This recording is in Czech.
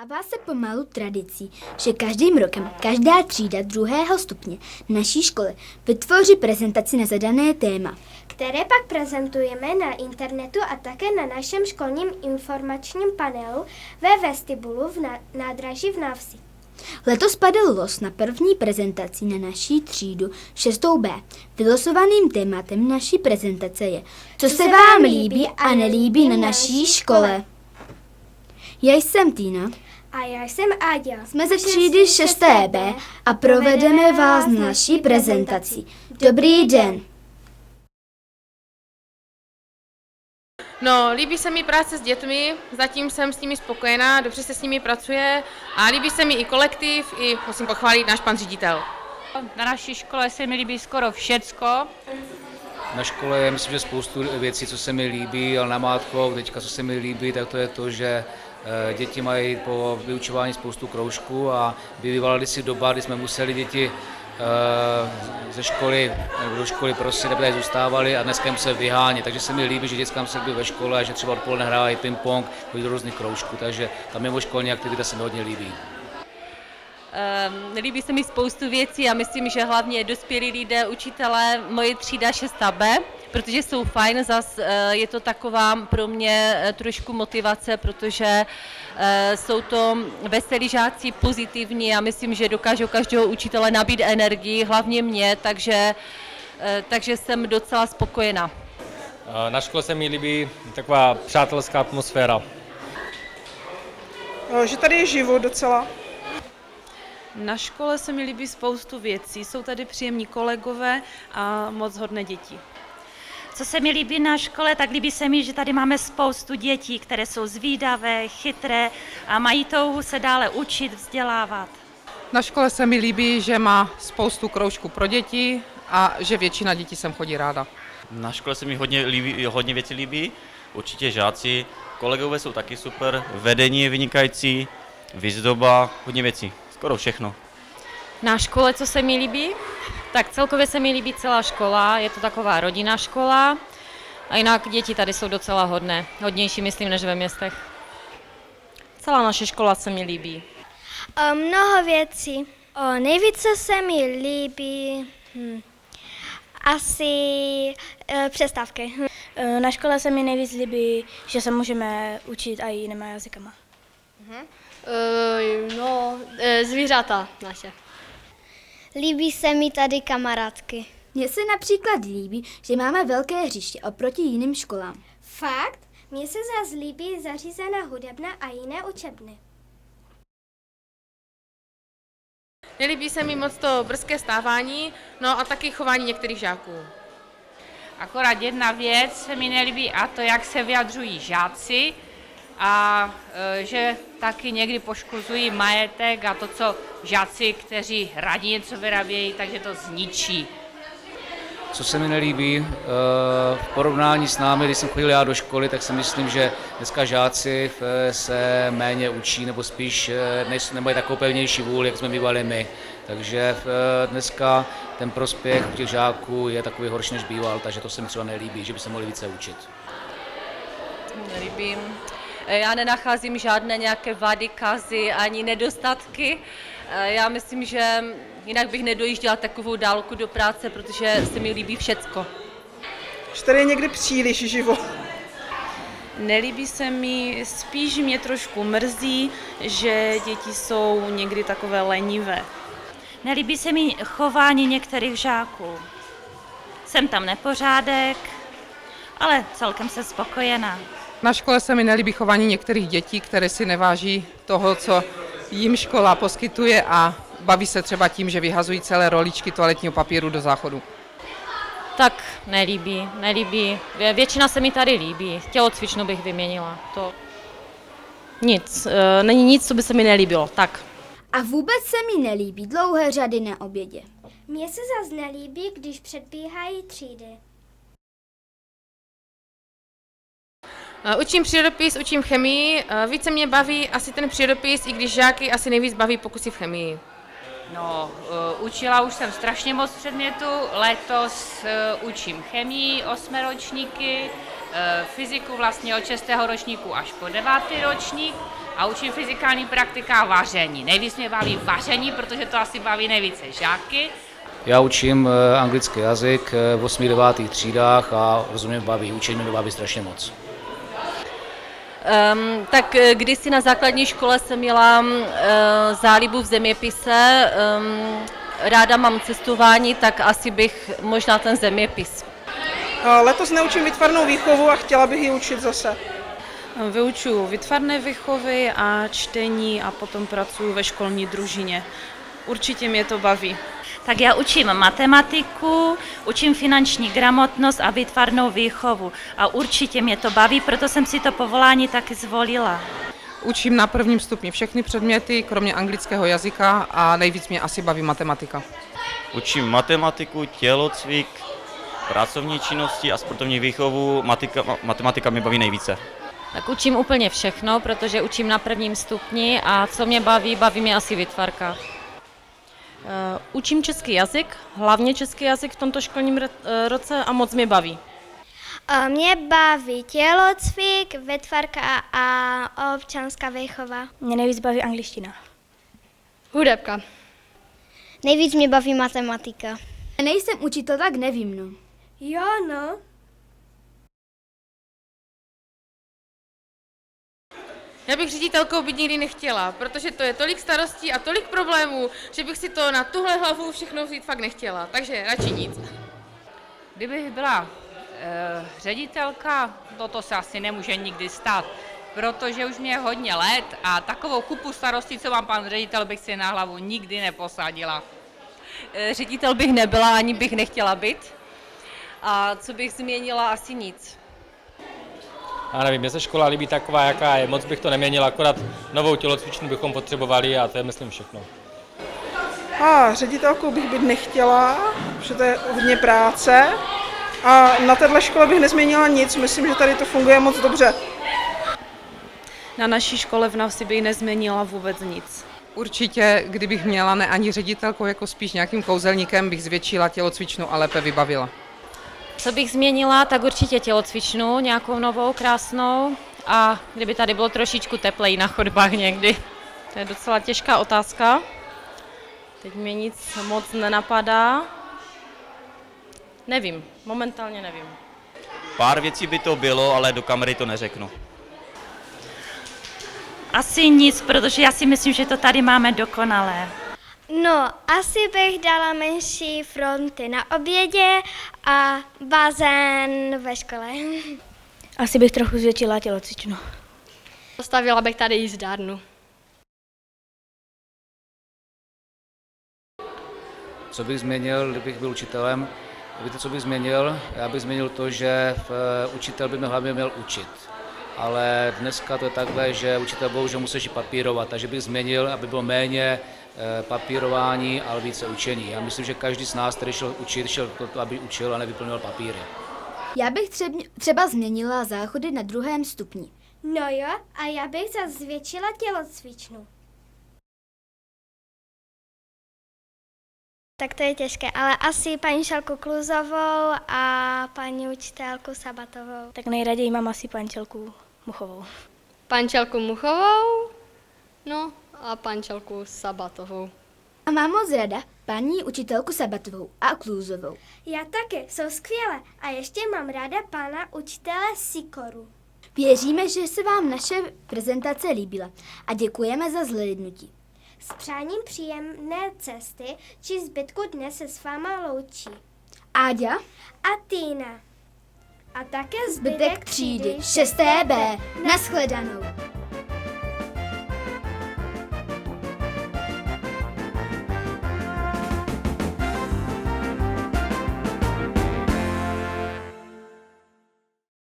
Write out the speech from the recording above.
Stává se pomalu tradicí, že každým rokem každá třída 2. stupně naší školy vytvoří prezentaci na zadané téma, které pak prezentujeme na internetu a také na našem školním informačním panelu ve vestibulu v nádraží v Návsi. Letos padl los na první prezentaci na naší třídu 6B. Vylosovaným tématem naší prezentace je, co se vám líbí a nelíbí na naší škole. Já jsem Týna. A já jsem Áďa. Jsme ze třídy 6B a provedeme vás na naší prezentaci. Dobrý den. No, líbí se mi práce s dětmi, zatím jsem s nimi spokojená, dobře se s nimi pracuje a líbí se mi i kolektiv, i musím pochválit náš pan ředitel. Na naší škole se mi líbí skoro všecko. Na škole je, myslím, že spoustu věcí, co se mi líbí, ale namátkou teďka, co se mi líbí, tak to je to, že děti mají po vyučování spoustu kroužků a bývala kdysi doba, kdy jsme museli děti ze školy nebo do školy prosit, aby tady zůstávali a dneska jim se vyhánět. Takže se mi líbí, že dětskám se líbí ve škole a že třeba odpoledne hrávají ping-pong, chodí do různých kroužků, takže ta mimoškolní aktivita se mi hodně líbí. Líbí se mi spoustu věcí a myslím, že hlavně dospělí lidé, učitelé, moje třída 6B, protože jsou fajn, zas je to taková pro mě trošku motivace, protože jsou to veselí žáci, pozitivní a myslím, že dokážou každého učitele nabít energii, hlavně mě, takže jsem docela spokojená. Na škole se mi líbí taková přátelská atmosféra. Že tady je život docela. Na škole se mi líbí spoustu věcí, jsou tady příjemní kolegové a moc hodné děti. Co se mi líbí na škole, tak líbí se mi, že tady máme spoustu dětí, které jsou zvídavé, chytré a mají touhu se dále učit, vzdělávat. Na škole se mi líbí, že má spoustu kroužků pro děti a že většina dětí sem chodí ráda. Na škole se mi hodně věcí líbí, určitě žáci, kolegové jsou taky super, vedení je vynikající, výzdoba, hodně věcí, skoro všechno. Na škole, co se mi líbí? Tak celkově se mi líbí celá škola, je to taková rodinná škola a jinak děti tady jsou docela hodné, hodnější myslím než ve městech. Celá naše škola se mi líbí. Mnoho věcí. Nejvíce se mi líbí asi přestávky. Na škole se mi nejvíc líbí, že se můžeme učit i jinýma jazykama. Zvířata naše. Líbí se mi tady kamarádky. Mně se například líbí, že máme velké hřiště oproti jiným školám. Fakt? Mně se zase líbí zařízená hudebna a jiné učebny. Nelíbí se mi moc to brzké stávání, no a taky chování některých žáků. Akorát jedna věc se mi nelíbí a to, jak se vyjadřují žáci a že taky někdy poškozují majetek a to, co žáci, kteří rádi něco vyrábějí, takže to zničí. Co se mi nelíbí, v porovnání s námi, když jsem chodil já do školy, tak si myslím, že dneska žáci se méně učí, nebo spíš nemají takovou pevnější vůli, jak jsme bývali my. Takže dneska ten prospěch těch žáků je takový horší, než býval, takže to se mi třeba nelíbí, že by se mohli více učit. Nelíbím. Já nenacházím žádné nějaké vady, kazy ani nedostatky. Já myslím, že jinak bych nedojížděla takovou dálku do práce, protože se mi líbí všecko. Že tady je někdy příliš život. Nelíbí se mi, spíš mě trošku mrzí, že děti jsou někdy takové lenivé. Nelíbí se mi chování některých žáků. Jsem tam nepořádek, ale celkem jsem spokojená. Na škole se mi nelíbí chování některých dětí, které si neváží toho, co jim škola poskytuje a baví se třeba tím, že vyhazují celé roličky toaletního papíru do záchodu. Tak nelíbí. Většina se mi tady líbí. Tělocvičnu bych vyměnila. To nic, není nic, co by se mi nelíbilo. Tak. A vůbec se mi nelíbí dlouhé řady na obědě. Mně se zase nelíbí, když předbíhají třídy. Učím přírodopis, učím chemii, více mě baví asi ten přírodopis, i když žáky asi nejvíc baví pokusy v chemii. No, učila už jsem strašně moc předmětů, letos učím chemii, 8. ročníky, fyziku vlastně od 6. ročníku až po 9. ročník, A učím fyzikální praktika a vaření. Nejvíc mě baví vaření, protože to asi baví nejvíce žáky. Já učím anglický jazyk v 8. 9. třídách a rozumím baví, učení mě baví strašně moc. Tak kdysi na základní škole jsem měla zálibu v zeměpise, ráda mám cestování, tak asi bych možná ten zeměpis. Letos neučím výtvarnou výchovu a chtěla bych ji učit zase. Vyučuju výtvarné výchovy a čtení a potom pracuji ve školní družině. Určitě mě to baví. Tak já učím matematiku, učím finanční gramotnost a výtvarnou výchovu. A určitě mě to baví, proto jsem si to povolání taky zvolila. Učím na 1. stupni všechny předměty, kromě anglického jazyka a nejvíc mě asi baví matematika. Učím matematiku, tělocvik, pracovní činnosti a sportovní výchovu. Matematika mě baví nejvíce. Tak učím úplně všechno, protože učím na 1. stupni a co mě baví, baví mě asi výtvarka. Učím český jazyk, hlavně český jazyk v tomto školním roce a moc mě baví. Mě baví tělocvik, výtvarka a občanská výchova. Mě nejvíc baví angličtina. Hudebka. Nejvíc mě baví matematika. Nejsem učitel, tak nevím, no. Jo, no. Já bych ředitelkou být nikdy nechtěla, protože to je tolik starostí a tolik problémů, že bych si to na tuhle hlavu všechno vzít fakt nechtěla, takže radši nic. Kdybych byla ředitelka, to se asi nemůže nikdy stát, protože už mě hodně let a takovou kupu starostí, co mám pan ředitel, bych si na hlavu nikdy neposadila. Ředitel bych nebyla, ani bych nechtěla být. A co bych změnila, asi nic. Já nevím, mně se škola líbí taková, jaká je, moc bych to neměnil, akorát novou tělocvičnu bychom potřebovali a to je, myslím, všechno. Ředitelkou bych být nechtěla, protože to je hodně práce. A na této škole bych nezměnila nic, myslím, že tady to funguje moc dobře. Na naší škole v Navsi bych nezměnila vůbec nic. Určitě, kdybych měla ne ani ředitelkou, jako spíš nějakým kouzelníkem, bych zvětšila tělocvičnu a lépe vybavila. Co bych změnila, tak určitě tělocvičnu, nějakou novou, krásnou. A kdyby tady bylo trošičku tepleji na chodbách někdy. To je docela těžká otázka. Teď mě nic moc nenapadá. Nevím, momentálně nevím. Pár věcí by to bylo, ale do kamery to neřeknu. Asi nic, protože já si myslím, že to tady máme dokonalé. No, asi bych dala menší fronty na obědě a bazén ve škole. Asi bych trochu zvětšila tělocvičnu. Postavila bych tady jízdárnu. Co bych změnil, kdybych byl učitelem? Víte, co bych změnil? Já bych změnil to, že učitel by mě hlavně měl učit. Ale dneska to je takhle, že učitel bohužel musí papírovat, takže bych změnil, aby bylo méně papírování, ale více učení. Já myslím, že každý z nás, který šel učit, šel to, aby učil a nevyplňoval papíry. Já bych třeba změnila záchody na 2. stupni. No jo, a já bych zase zvětšila tělocvičnu. Tak to je těžké, ale asi paní Šelku Kluzovou a paní učitelku Sabatovou. Tak nejraději mám asi pančelku Muchovou. Pančelku Muchovou, no a pančelku Sabatovou. A mám moc ráda paní učitelku Sabatovou a Kluzovou. Já taky, jsou skvělé. A ještě mám ráda pana učitele Sikoru. Věříme, že se vám naše prezentace líbila a děkujeme za zhlédnutí. S přáním příjemné cesty či zbytku dne se s váma loučí Áďa a Týna. A také zbytek třídy 6. B. Naschledanou.